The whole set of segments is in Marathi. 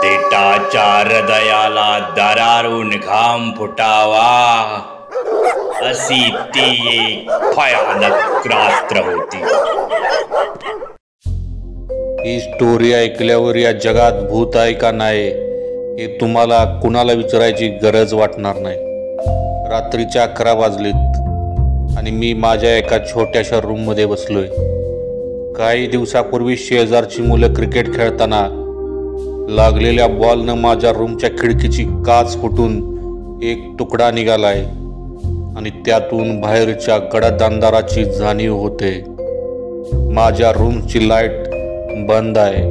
देटाच्या हृदयाला दरारून घाम फुटावा अशी ती एक भयानक रात्र होती. ही स्टोरी ऐकल्यावर या जगात भूत आहे का नाही हे तुम्हाला कुणाला विचारायची गरज वाटणार नाही. रात्रीचे 11 वाजलेत आणि मी माझ्या एका छोट्याशा रूममध्ये बसलोय. काही दिवसापूर्वी शेजारची मुलं क्रिकेट खेळताना लागलेल्या बॉलनं माझ्या रूमच्या खिडकीची काच फुटून एक तुकडा निघालाय आणि त्यातून बाहेरच्या गडद अंधाराची जाणीव होते. माझ्या रूमची लाईट बंद आहे.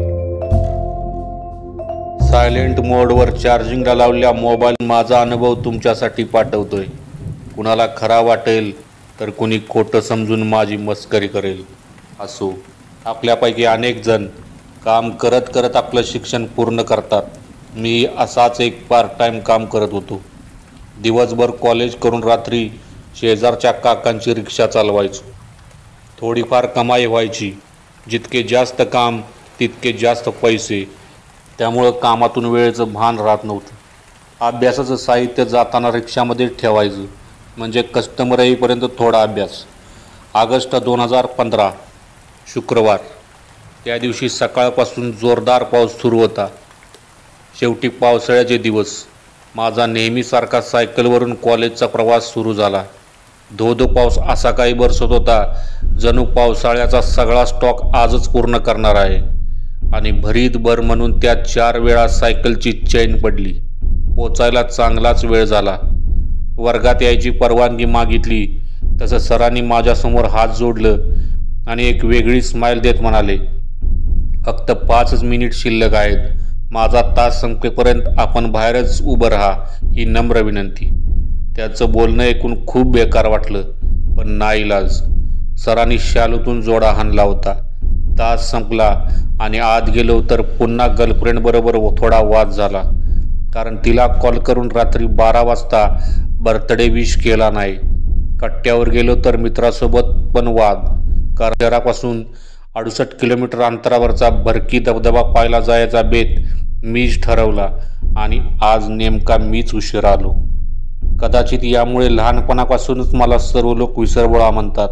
सायलेंट मोडवर चार्जिंगला लावलेला मोबाईल माझा अनुभव तुमच्यासाठी पाठवतोय. कुणाला खरा वाटेल तर कुणी खोटं समजून माझी मस्करी करेल. असो, आपल्यापैकी अनेक जण काम करत करत आपलं शिक्षण पूर्ण करतात. मी असाच एक पार्ट टाईम काम करत होतो. दिवसभर कॉलेज करून रात्री शेजारच्या काकांची रिक्षा चालवायचो. थोडीफार कमाई व्हायची. जितके जास्त काम तितके जास्त पैसे. त्यामुळं कामातून वेळेचं भान राहत नव्हतं. अभ्यासाचं साहित्य जाताना रिक्षामध्ये ठेवायचं म्हणजे कस्टमर येईपर्यंत थोडा अभ्यास. ऑगस्ट 2015 शुक्रवार. त्या दिवशी सकाळपासून जोरदार पाऊस सुरू होता. शेवटी पावसाळ्याचे दिवस. माझा नेहमीसारखा सायकलवरून कॉलेजचा प्रवास सुरू झाला. धो पाऊस असा काही बरसत होता जणू पावसाळ्याचा सगळा स्टॉक आजच पूर्ण करणार आहे. आणि भरीत भर म्हणून त्या 4 वेळा सायकलची चैन पडली. पोचायला चांगलाच वेळ झाला. वर्गात यायची परवानगी मागितली तसं सरांनी माझ्यासमोर हात जोडलं आणि एक वेगळी स्माईल देत म्हणाले, फक्त 5 मिनिट शिल्लक आहेत. माझा तास संपेपर्यंत आपण बाहेरच उभं राहा ही नम्र विनंती. त्याचं बोलणं ऐकून खूप बेकार वाटलं, पण नाईलाज. सरांनी शालूतून जोडा हाणला होता. तास संपला आणि आत गेलो तर पुन्हा गर्लफ्रेंडबरोबर थोडा वाद झाला. कारण तिला कॉल करून रात्री 12 वाजता बर्थडे विश केला नाही. कट्ट्यावर गेलो तर मित्रासोबत पण वाद. कारण शहरापासून 68 किलोमीटर अंतरावरचा भरकी धबधबा पाहायला जायचा बेत मीच ठरवला आणि आज नेमका मीच उशीर आलो. कदाचित यामुळे लहानपणापासूनच मला सर्व लोक विसरबोळा म्हणतात.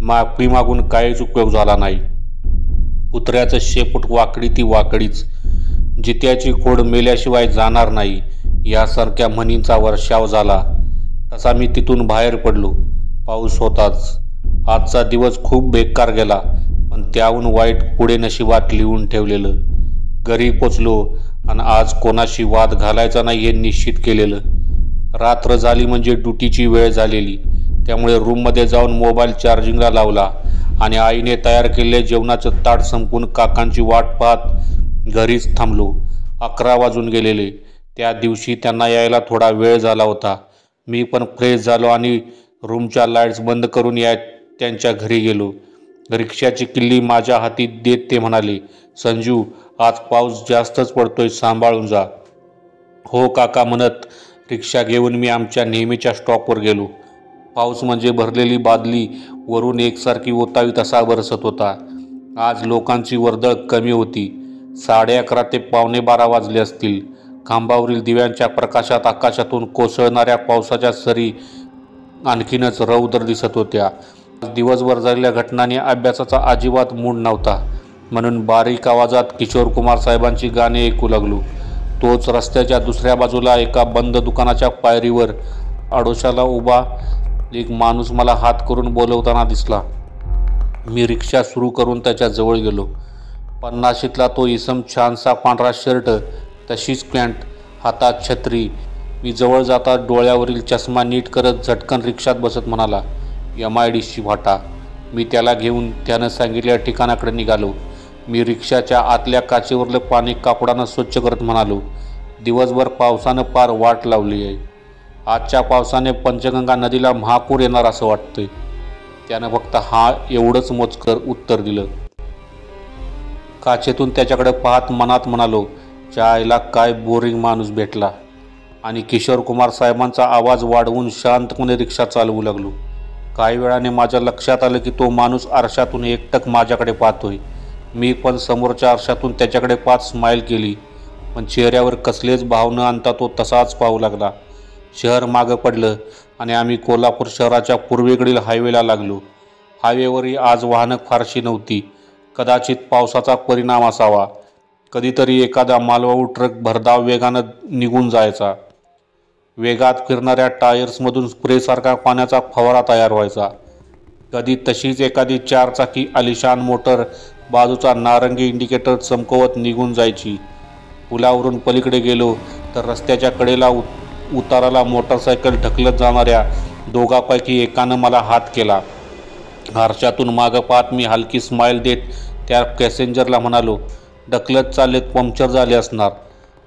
माफी मागून काहीच उपयोग झाला नाही. कुत्र्याचं शेपूट वाकडी ती वाकडीच. जित्याची खोड मेल्याशिवाय जाणार नाही यासारख्या म्हणींचा वर्षाव झाला. तसा मी तिथून बाहेर पडलो. पाऊस होताच. आजचा दिवस खूप बेकार गेला, पण त्याहून वाईट पुढे नशिबात लिहून ठेवलेलं. घरी पोचलो आणि आज कोणाशी वाद घालायचा नाही हे निश्चित केलेलं. रात्र झाली म्हणजे ड्युटीची वेळ झालेली. त्यामुळे रूममध्ये जाऊन मोबाईल चार्जिंगला लावला आणि आईने तयार केलेले जेवणाचं ताट संपून काकांची वाट पाहत घरीच थांबलो. 11 वाजून गेलेले. त्या दिवशी त्यांना यायला थोडा वेळ झाला होता. मी पण फ्रेश झालो आणि रूमच्या लाईट्स बंद करून त्यांच्या घरी गेलो. रिक्षाची किल्ली माझ्या हाती देत ते म्हणाले, संजू, आज पाऊस जास्तच पडतोय, सांभाळून जा. हो काका म्हणत रिक्षा घेऊन मी आमच्या नेहमीच्या स्टॉपवर गेलो. पाऊस म्हणजे भरलेली बादली वरून एकसारखी ओतावी तसा बरसत होता. आज लोकांची वर्दळ कमी होती. 11:30 ते 11:45 वाजले असतील. खांबावरील दिव्यांच्या प्रकाशात आकाशातून कोसळणाऱ्या पावसाच्या सरी आणखीनच रौद्र दिसत होत्या. दिवसभर झालेल्या घटनांनी अभ्यासाचा अजिबात मूड नव्हता. म्हणून बारीक आवाजात किशोर कुमार साहेबांची गाणी ऐकू लागलो. तोच रस्त्याच्या दुसऱ्या बाजूला एका बंद दुकानाच्या पायरीवर आडोशाला उभा एक माणूस मला हात करून बोलवताना दिसला. मी रिक्षा सुरू करून त्याच्या जवळ गेलो. 50शीतला तो इसम छानसा पांढरा शर्ट, तशीच पॅन्ट, हातात छत्री. मी जवळ जाता डोळ्यावरील चष्मा नीट करत झटकन रिक्षात बसत म्हणाला, MIDC फाटा. मी त्याला घेऊन त्यानं सांगितलेल्या ठिकाणाकडे निघालो. मी रिक्षाच्या आतल्या काचेवरलं पाणी कापडानं स्वच्छ करत म्हणालो, दिवसभर पावसानं पार वाट लावली आहे. आजच्या पावसाने पंचगंगा नदीला महापूर येणार असं वाटतंय. त्यानं फक्त हा एवढंच मोजकर उत्तर दिलं. काचेतून त्याच्याकडे पाहत मनात म्हणालो, चायला काय बोरिंग माणूस भेटला. आणि किशोर कुमार साहेबांचा आवाज वाढवून शांतपणे रिक्षा चालवू लागलो. काही वेळाने माझ्या लक्षात आलं की तो माणूस आरशातून एकटक माझ्याकडे पाहतोय. मी पण समोरच्या आरशातून त्याच्याकडे पाहत स्माईल केली. पण चेहऱ्यावर कसलेच भाव न आणता तो तसाच पाहू लागला. शहर मागं पडलं आणि आम्ही कोल्हापूर शहराच्या पूर्वेकडील हायवेला लागलो. हायवेवरही आज वाहनं फारशी नव्हती. कदाचित पावसाचा परिणाम असावा. कधीतरी एखादा मालवाहू ट्रक भरधाव वेगानं निघून जायचा. वेगात फिरणाऱ्या टायर्समधून स्प्रेसारखा पाण्याचा फवारा तयार व्हायचा. कधी तशीच एखादी 4 चाकी आलिशान मोटर बाजूचा नारंगी इंडिकेटर चमकवत निघून जायची. पुलावरून पलीकडे गेलो तर रस्त्याच्या कडेला उताराला मोटरसायकल ढकलत जाणाऱ्या दोघांपैकी एकानं मला हात केला. आरशातून मागं पाहत मी हलकी स्माईल देत त्या पॅसेंजरला म्हणालो, ढकलत चाललेत, पंक्चर झाले असणार.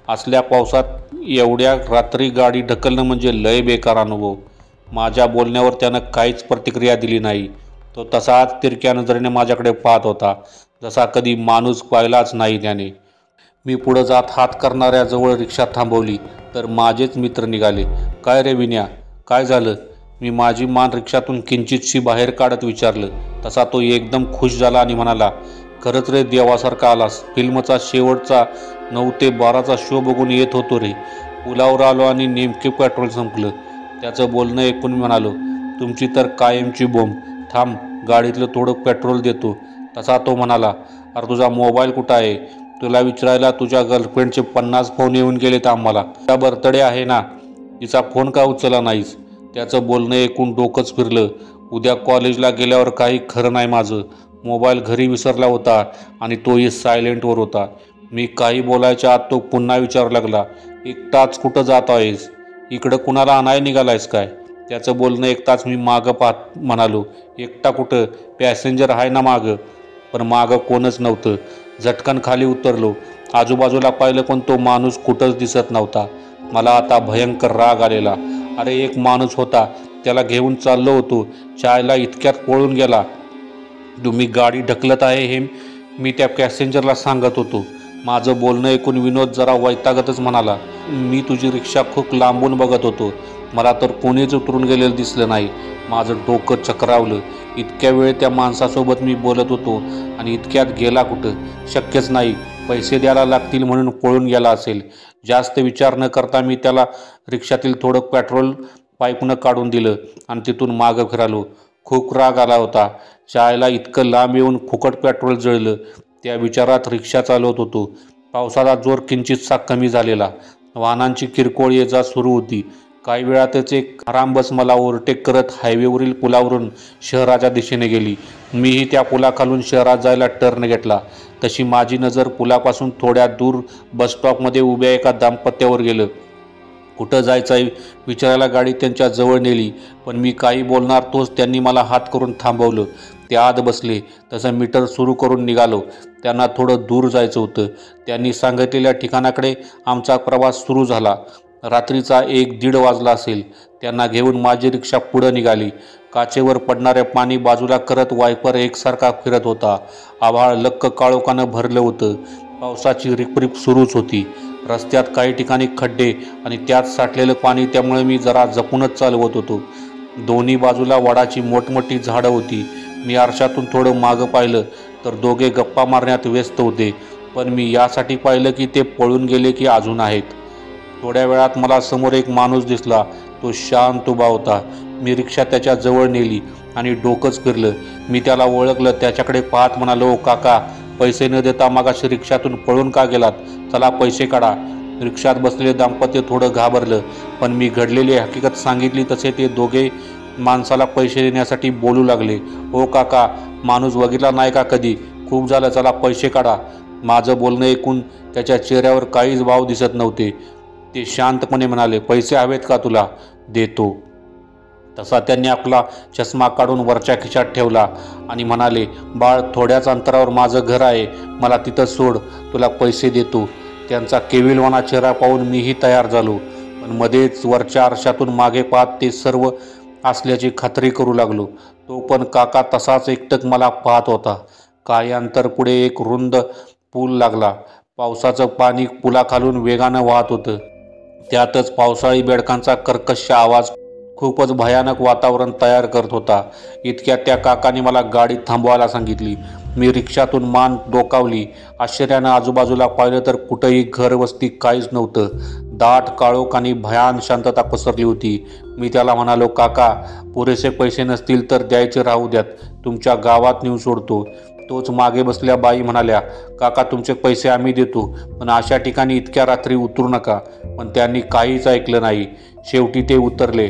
असल्या पावसात एवढ्या रात्री गाडी ढकलणं म्हणजे लय बेकार अनुभव. माझ्या बोलण्यावर त्यानं काहीच प्रतिक्रिया दिली नाही. तो तसाच तिरक्या नजरेने माझ्याकडे पाहत होता, जसा कधी माणूस पाहिलाच नाही त्याने. मी पुढं जात हात करणाऱ्याजवळ रिक्षा थांबवली तर माझेच मित्र निघाले. काय रे विन्या, काय झालं? मी माझी मान रिक्षातून किंचितशी बाहेर काढत विचारलं. तसा तो एकदम खुश झाला आणि म्हणाला, खरंच रे, देवासारखा आलास. फिल्मचा शेवटचा 9 ते 12चा शो बघून येत होतो रे. पुलावर आलो आणि नेमके पेट्रोल संपलं. त्याचं बोलणं ऐकून मी म्हणालो, तुमची तर कायमची बोंब. थांब, गाडीतलं थोडं पेट्रोल देतो. तसा तो म्हणाला, अरे तुझा मोबाईल कुठं आहे? तुला विचारायला तुझ्या गर्लफ्रेंडचे 50 फोन येऊन गेलेत आम्हाला. त्या बर्थडे आहे ना, तिचा फोन का उचलला नाहीस? त्याचं बोलणं ऐकून डोकंच फिरलं. उद्या कॉलेजला गेल्यावर काही खरं नाही माझं. मोबाईल घरी विसरला होता आणि तोही सायलेंटवर होता. मी काही बोलायच्या आत तो पुन्हा विचारू लागला, एकटाच कुठं जात आहेस? इकडं कुणाला आणाय निघालायस काय? त्याचं बोलणं ऐकताच मी मागं पाहत म्हणालो, एकटा कुठं, पॅसेंजर आहे ना मागं. पण मागं कोणच नव्हतं. झटकन खाली उतरलो. आजूबाजूला पाहिलं पण तो माणूस कुठंच दिसत नव्हता. मला आता भयंकर राग आलेला. अरे, एक माणूस होता, त्याला घेऊन चाललो होतो. चायला इतक्यात पळून गेला. तुम्ही गाडी ढकलत आहे हे मी त्या पॅसेंजरला सांगत होतो. माझं बोलणं ऐकून विनोद जरा वैतागतच म्हणाला, मी तुझी रिक्षा खूप लांबून बघत होतो. मला तर कोणीच उतरून गेलेलं दिसलं नाही. माझं डोकं चक्रावलं. इतक्या वेळ त्या माणसासोबत मी बोलत होतो आणि इतक्यात गेला कुठं? शक्यच नाही. पैसे द्यायला लागतील म्हणून पळून गेला असेल. जास्त विचार न करता मी त्याला रिक्षातील थोडं पेट्रोल पाईपनं काढून दिलं आणि तिथून मागं फिरालो. खूप राग आला होता. चायला इतकं लांब येऊन फुकट पेट्रोल जळलं. त्या विचारात रिक्षा चालवत होतो. पावसाचा जोर किंचितसा कमी झालेला. वाहनांची किरकोळ ये जा सुरू होती. काही वेळातच एक आराम बस मला ओव्हरटेक करत हायवेवरील पुलावरून शहराच्या दिशेने गेली. मीही त्या पुलाखालून शहरात जायला टर्न घेतला. तशी माझी नजर पुलापासून थोड्या दूर बसस्टॉपमध्ये उभ्या एका दाम्पत्यावर गेलं. कुठं जायचं आहे विचारायला गाडी त्यांच्या जवळ नेली. पण मी काही बोलणार तोच त्यांनी मला हात करून थांबवलं. ते आत बसले. तसं मीटर सुरू करून निघालो. त्यांना थोडं दूर जायचं होतं. त्यांनी सांगितलेल्या ठिकाणाकडे आमचा प्रवास सुरू झाला. रात्रीचा 1-1:30 वाजला असेल. त्यांना घेऊन माझी रिक्षा पुढं निघाली. काचेवर पडणारे पाणी बाजूला करत वायपर एकसारखा फिरत होता. आभाळ लक्क काळोखानं भरलं होतं. पावसाची रिपरिप सुरूच होती. रस्त्यात काही ठिकाणी खड्डे आणि त्यात साठलेलं पाणी, त्यामुळे मी जरा जपूनच चालवत होतो. दोन्ही बाजूला वडाची मोठमोठी झाडं होती. मी आरशातून थोडं मागं पाहिलं तर दोघे गप्पा मारण्यात व्यस्त होते. पण मी यासाठी पाहिलं की ते पळून गेले की अजून आहेत. थोड्या वेळात मला समोर एक माणूस दिसला. तो शांत उभा होता. मी रिक्षा त्याच्या जवळ नेली आणि डोकंच फिरलं. मी त्याला ओळखलं. त्याच्याकडे पाहत म्हणालो, काका, पैसे न देता मागाशी रिक्षातून पळून का गेलात? चला पैसे काढा. रिक्षात बसलेले दाम्पत्य थोडं घाबरलं. पण मी घडलेली हकीकत सांगितली तसे ते दोघे माणसाला पैसे देण्यासाठी बोलू लागले. हो काका, माणूस बघितला नाही का कधी? खूप झालं, चला पैसे काढा. माझं बोलणं ऐकून त्याच्या चेहऱ्यावर काहीच भाव दिसत नव्हते. ते शांतपणे म्हणाले, पैसे हवेत का तुला? देतो. तसा त्यांनी आपला चष्मा काढून वरच्या खिशात ठेवला आणि म्हणाले, बाळ, थोड्याच अंतरावर माझं घर आहे. मला तिथं सोड, तुला पैसे देतो. त्यांचा केविलवाणा चेहरा पाहून मीही तयार झालो. पण मध्येच वरच्या आरशातून मागे पाहत ते सर्व असल्याची खात्री करू लागलो. तो पण काका तसाच एकटक मला पाहत होता. काही अंतर पुढे एक रुंद पूल लागला. पावसाचं पाणी पुलाखालून वेगानं वाहत होतं. त्यातच पावसाळी बेडकांचा कर्कश आवाज खूपच भयानक वातावरण तयार करत होता. इतक्यात त्या काकाने मला गाडी थांबवायला सांगितली. मी रिक्षातून मान डोकावली. आश्चर्यानं आजूबाजूला पाहिलं तर कुठंही घर वस्ती काहीच नव्हतं. दाट काळोख आणि भयान शांतता पसरली होती. मी त्याला म्हणालो, काका पुरेसे पैसे नसतील तर द्यायचे राहू द्यात, तुमच्या गावात नेऊन सोडतो. तोच मागे बसल्या बाई म्हणाल्या, काका तुमचे पैसे आम्ही देतो, पण अशा ठिकाणी इतक्या रात्री उतरू नका. पण त्यांनी काहीच ऐकलं नाही. शेवटी ते उतरले.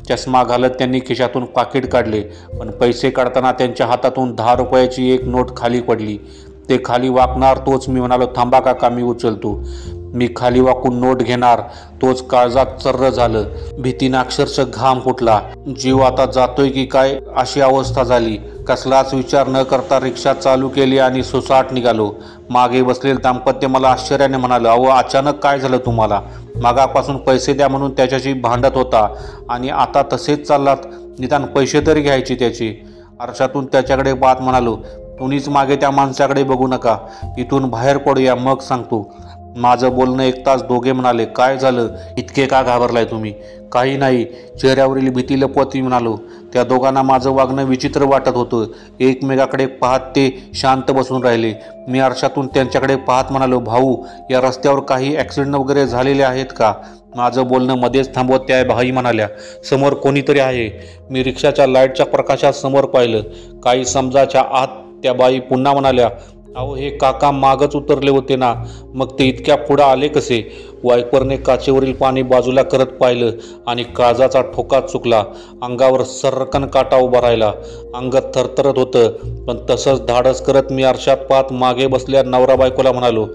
चष्मा घालत त्यांनी खिशातून पाकिट काढले, पण पैसे काढताना त्यांच्या हातातून 10 रुपयाची एक नोट खाली पडली. ते खाली वाकणार तोच मी म्हणालो, थांबा काका मी उचलतो. मी खाली वाकून नोट घेणार तोच काळजात चर्र झालं. भीतीनं अक्षरशः घाम फुटला. जीव आता जातोय की काय अशी अवस्था झाली. कसलाच विचार न करता रिक्षा चालू केली आणि सुसाट निघालो. मागे बसलेलं दाम्पत्य मला आश्चर्याने म्हणालं, अहो अचानक काय झालं तुम्हाला? मागापासून पैसे द्या म्हणून त्याच्याशी भांडत होता आणि आता तसेच चाललात. निदान पैसे तरी घ्यायचे त्याचे. आरशातून त्याच्याकडे पाहत म्हणालो, तुम्हीच मागे त्या माणसाकडे बघू नका, इथून बाहेर पडूया मग सांगतो. माझं बोलणं ऐकताच दोघे म्हणाले, काय झालं? इतके का घाबरलाय तुम्ही? काही नाही, चेहऱ्यावरील भीती लपवत मी म्हणालो. त्या दोघांना माझं वागणं विचित्र वाटत होतं. एकमेकाकडे पाहत ते शांत बसून राहिले. मी आरशातून त्यांच्याकडे पाहत म्हणालो, भाऊ या रस्त्यावर काही ॲक्सिडेंट वगैरे झालेले आहेत का? माझं बोलणं मध्येच थांबवत त्या बाई म्हणाल्या, समोर कोणीतरी आहे. मी रिक्षाच्या लाईटच्या प्रकाशात समोर पाहिलं. काही समजाच्या आत त्या बाई पुन्हा म्हणाल्या, अहो हे काका मागच उतरले होते ना, मग ते इतक्या पुढं आले कसे? वायपरने काचेवरील पाणी बाजूला करत पाहिलं आणि काळजाचा ठोका चुकला. अंगावर सर्रकन काटा उभा राहिला. अंग थरथरत होतं. पण तसंच धाडस करत मी आरशात पाहत मागे बसल्या नवरा बायकोला म्हणालो,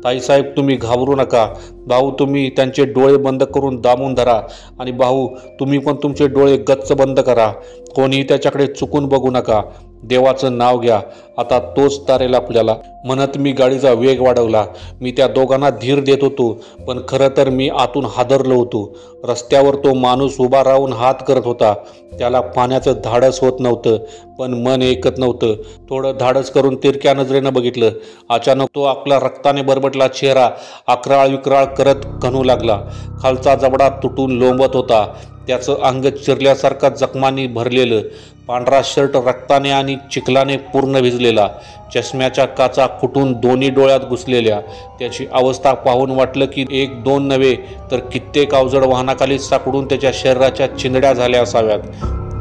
ताईसाहेब तुम्ही घाबरू नका. भाऊ तुम्ही त्यांचे डोळे बंद करून दाबून धरा आणि भाऊ तुम्ही पण तुमचे डोळे गच्च बंद करा. कोणीही त्याच्याकडे चुकून बघू नका. देवाचं नाव घ्या, आता तोच तारेल आपल्याला. म्हणत मी गाडीचा वेग वाढवला. मी त्या दोघांना धीर देत होतो, पण खरं तर मी आतून हादरलो होतो. रस्त्यावर तो माणूस उभा राहून हात करत होता. त्याला पाण्याचं धाडस होत नव्हतं, पण मन ऐकत नव्हतं. थोडं धाडस करून तिरक्या नजरेनं बघितलं. अचानक तो आपला रक्ताने बरबटला चेहरा अकराळ विक्राळ करत कणू लागला. खालचा जबडा तुटून लोंबत होता. त्याचं अंग चिरल्यासारखा जखमांनी भरलेलं. पांढरा शर्ट रक्ताने आणि चिखलाने पूर्ण भिजलेला. चष्म्याच्या काचा फुटून दोन्ही डोळ्यात घुसलेल्या. त्याची अवस्था पाहून वाटलं की 1-2 नव्हे तर कित्येक अवजड वाहनाखाली सापडून त्याच्या शरीराच्या चिंधड्या झाल्या असाव्यात.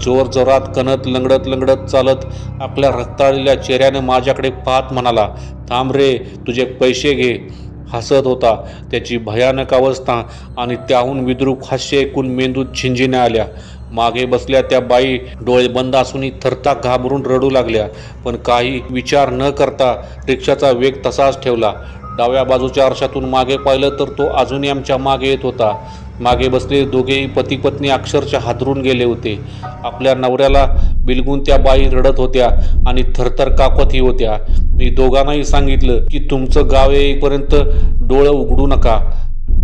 जोर जोरात कणत लंगडत चालत आपल्या रक्ताळलेल्या चेहऱ्यानं माझ्याकडे पाहत म्हणाला, थांब रे तुझे पैसे घे. हसत होता. त्याची भयानक अवस्था आणि त्याहून विद्रूप हास्य ऐकून मेंदूत झिंझिण्या आल्या. मागे बसल्या त्या बाई डोळे बंद असूनही थरथर घाबरून रडू लागल्या, पण काही विचार न करता रिक्षाचा वेग तसाच ठेवला. डाव्या बाजूच्या आरशातून मागे पाहिलं तर तो अजूनही आमच्या मागे येत होता. मागे बसलेले दोघेही पती पत्नी अक्षरशः हादरून गेले होते. आपल्या नवऱ्याला बिलगून त्या बाई रडत होत्या आणि थरथर कापतही होत्या. मी दोघांनाही सांगितलं की तुमचं गाव येईपर्यंत डोळं उघडू नका.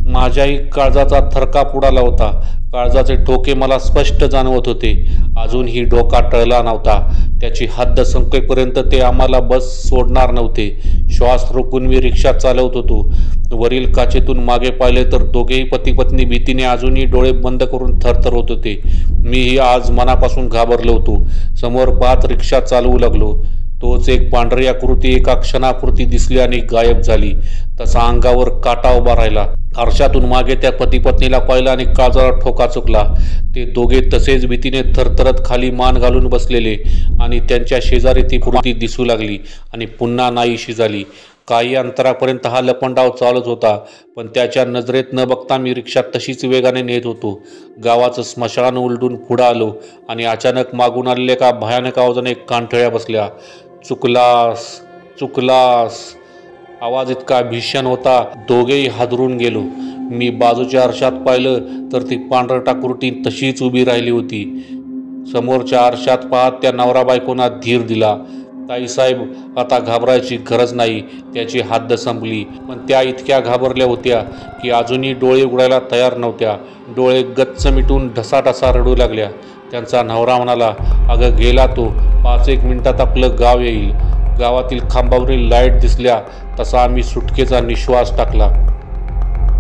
माझ्याही काळजाचा थरकाप उडाला होता. काळजाचे ठोके मला स्पष्ट जाणवत होते. अजूनही डोका टळला नव्हता. त्याची हद्द संपेपर्यंत ते आम्हाला बस सोडणार नव्हते. श्वास रोखून मी रिक्षा चालवत होतो. वरील काचेतून मागे पाहिले तर दोघेही पती पत्नी भीतीने अजूनही डोळे बंद करून थरथर होत होते. मीही आज मनापासून घाबरलो होतो. समोर पाहत रिक्षा चालवू लागलो. तोच एक पांढरी आकृती एका क्षणापुरती दिसली आणि गायब झाली. तसा अंगावर काटा उभा राहिला. आरशातून मागे त्या पती पत्नीला पाहिलं आणि काळजाला ठोका चुकला. ते दोघे तसेच भीतीने थरथरत खाली मान घालून बसलेले आणि त्यांच्या शेजारी ती मूर्ती दिसू लागली आणि पुन्हा नाहीशी झाली. काही अंतरापर्यंत हा लपंडाव चालत होता, पण त्याच्या नजरेत न बघता मी रिक्षा तशीच वेगाने नेत होतो. गावाचं स्मशान उलटून पुढं आलो आणि अचानक मागून आलेल्या एका भयानक आवाजाने कानठळ्या बसल्या. चुकलास चुकलास. आवाज इतका भीषण होता दोघेही हादरून गेलो. मी बाजूच्या आरशात पाहिलं तर ती पांढरट आकृती तशीच उभी राहिली होती. समोरच्या आरशात पाहत त्या नवरा बायकोंना धीर दिला. ताईसाहेब आता घाबरायची गरज नाही, त्याची हद्द संपली. पण त्या इतक्या घाबरल्या होत्या की अजूनही डोळे उघडायला तयार नव्हत्या. डोळे गच्च मिटून ढसाढसा रडू लागल्या. त्यांचा नवरा म्हणाला, अगं गेला तो, 5-1 मिनिटात आपलं गाव येईल. गावातील खांबावरील लाईट दिसल्या तसा आम्ही सुटकेचा निश्वास टाकला.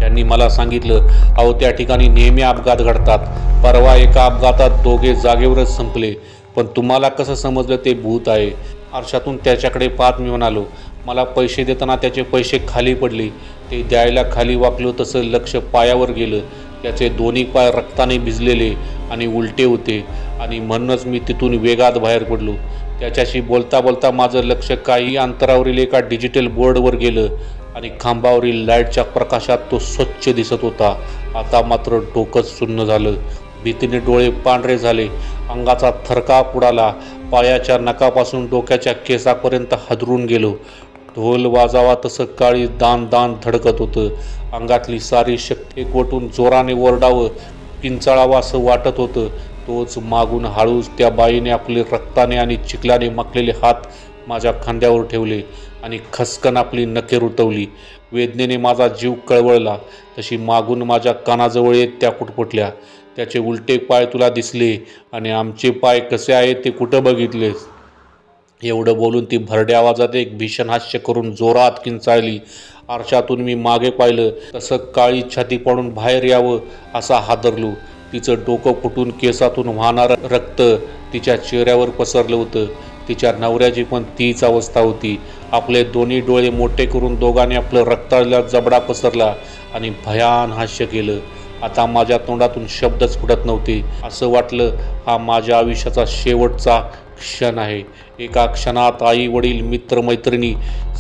त्यांनी मला सांगितलं, अहो त्या ठिकाणी नेहमी अपघात घडतात. परवा एका अपघातात दोघे जागेवरच संपले. पण तुम्हाला कसं समजलं ते भूत आहे? आरशातून त्याच्याकडे पाहत मी म्हणालो, मला पैसे देताना त्याचे पैसे खाली पडले. ते द्यायला खाली वाकलो तसं लक्ष पायावर गेलं. त्याचे दोन्ही पाय रक्ताने भिजलेले आणि उलटे होते आणि म्हणूनच मी तिथून वेगात बाहेर पडलो. त्याच्याशी बोलता बोलता माझं लक्ष काही अंतरावरील एका डिजिटल बोर्डवर गेलं आणि खांबावरील लाईटच्या प्रकाशात तो स्वच्छ दिसत होता. आता मात्र डोकंच सुन्न झालं. भीतीने डोळे पांढरे झाले. अंगाचा थरकाप उडाला. पायाच्या नखापासून डोक्याच्या केसापर्यंत हादरून गेलो. ढोल वाजावा तसं काळी दान दान धडकत होतं. अंगातली सारी शक्ती एकवटून जोराने ओरडावं, किंचाळावं असं वाटत होतं. तोच मागून हळूच त्या बाईने आपले रक्ताने आणि चिखलाने माखलेले हात माझ्या खांद्यावर ठेवले आणि खसकन आपली नखे रुतवली. वेदनेने माझा जीव कळवळला. तशी मागून माझ्या कानाजवळ येत त्या पुटपुटल्या, त्याचे उलटे पाय तुला दिसले आणि आमचे पाय कसे आहेत ते कुठं बघितलेस? एवढं बोलून ती भरड्या आवाजात एक भीषण हास्य करून जोरात किंचाळली. आरशातून मी मागे पाहिलं तसं काळी छाती पाडून बाहेर यावं असा हादरलो. तिचं डोकं फुटून केसातून वाहणारं रक्त तिच्या चेहऱ्यावर पसरलं होतं. तिच्या नवऱ्याची पण तीच अवस्था होती. आपले दोन्ही डोळे मोठे करून दोघांनी आपलं रक्ताला जबडा पसरला आणि भयान हास्य केलं. आता माझ्या तोंडातून शब्दच फुटत नव्हते. असं वाटलं हा माझ्या आयुष्याचा शेवटचा क्षण आहे. एका क्षणात आई वडील मित्रमैत्रिणी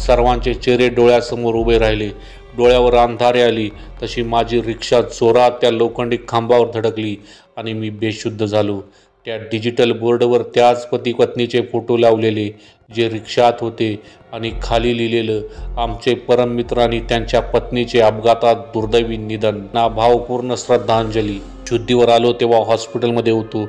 सर्वांचे चेहरे डोळ्यासमोर उभे राहिले. डोळ्यावर अंधारे आली तशी माझी रिक्षा जोरात त्या लोखंडी खांबावर धडकली आणि मी बेशुद्ध झालो. त्या डिजिटल बोर्डवर त्याच पती पत्नीचे फोटो लावलेले जे रिक्षात होते आणि खाली लिहिलेलं, आमचे परममित्र आणि त्यांच्या पत्नीचे अपघातात दुर्दैवी निधन. ना भावपूर्ण श्रद्धांजली. शुद्धीवर आलो तेव्हा हॉस्पिटलमध्ये होतो.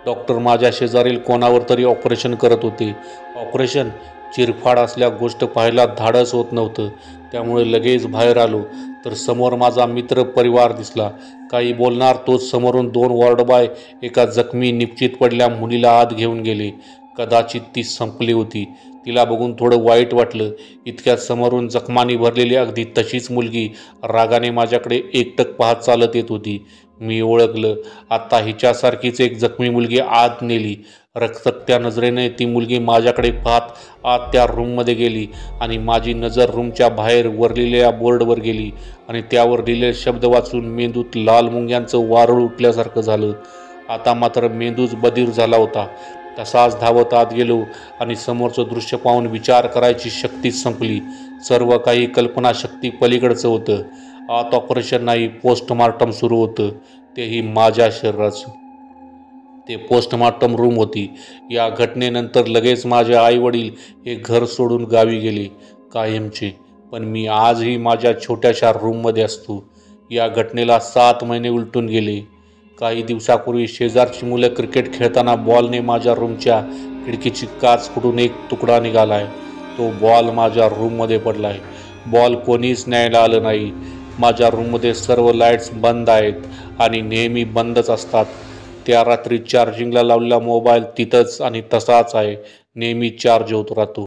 डॉक्टर माझ्या शेजारील कोणावर तरी ऑपरेशन करत होते. ऑपरेशन चिरफाड असल्या गोष्ट पाहायला धाडस होत नव्हतं. त्यामुळे लगेच बाहेर आलो तर समोर माझा मित्र परिवार दिसला. काही बोलणार तोच समोरून 2 वॉर्डबॉय एका जखमी निपचित पडल्या मुलीला आत घेऊन गेले. कदाचित ती संपली होती. तिला बघून थोडं वाईट वाटलं. इतक्यात समोरून जखमांनी भरलेली अगदी तशीच मुलगी रागाने माझ्याकडे एकटक पाहत चालत येत होती. मी ओळखलं. आता हिच्यासारखीच एक जखमी मुलगी आत नेली. रक्तक्त्या नजरेने ती मुलगी माझ्याकडे पाहत आत त्या रूममध्ये गेली आणि माझी नजर रूमच्या बाहेर वरलेल्या बोर्डवर गेली आणि त्यावर लिहिलेले शब्द वाचून मेंदूत लाल मुंग्यांचं वारूळ उठल्यासारखं झालं. आता मात्र मेंदूच बधीर झाला होता. तसाच धावत आत गेलो आणि समोरचं दृश्य पाहून विचार करायची शक्तीच संपली. सर्व काही कल्पनाशक्ती पलीकडचं होतं. आत ऑपरेशन नाही, पोस्टमार्टम सुरू होतं. तेही माझ्या शरीराचं. ते पोस्टमार्टम रूम होती. या घटनेनंतर लगेच माझे आई वडील हे घर सोडून गावी गेले कायमचे. पण मी आजही माझ्या छोट्याशा रूममध्ये असतो. या घटनेला 7 महिने उलटून गेले. काही दिवसापूर्वी शेजारची मुलं क्रिकेट खेळताना बॉलने माझ्या रूमच्या खिडकीची काच फुटून एक तुकडा निघालाय. तो बॉल माझ्या रूममध्ये पडलाय. बॉल कोणीच न्यायला आलं नाही. माझ्या रूममध्ये सर्व लाईट्स बंद आहेत आणि नेहमी बंदच असतात. त्या रात्री चार्जिंगला लावलेला मोबाईल तिथंच आणि तसाच आहे. नेहमी चार्ज होत राहतो.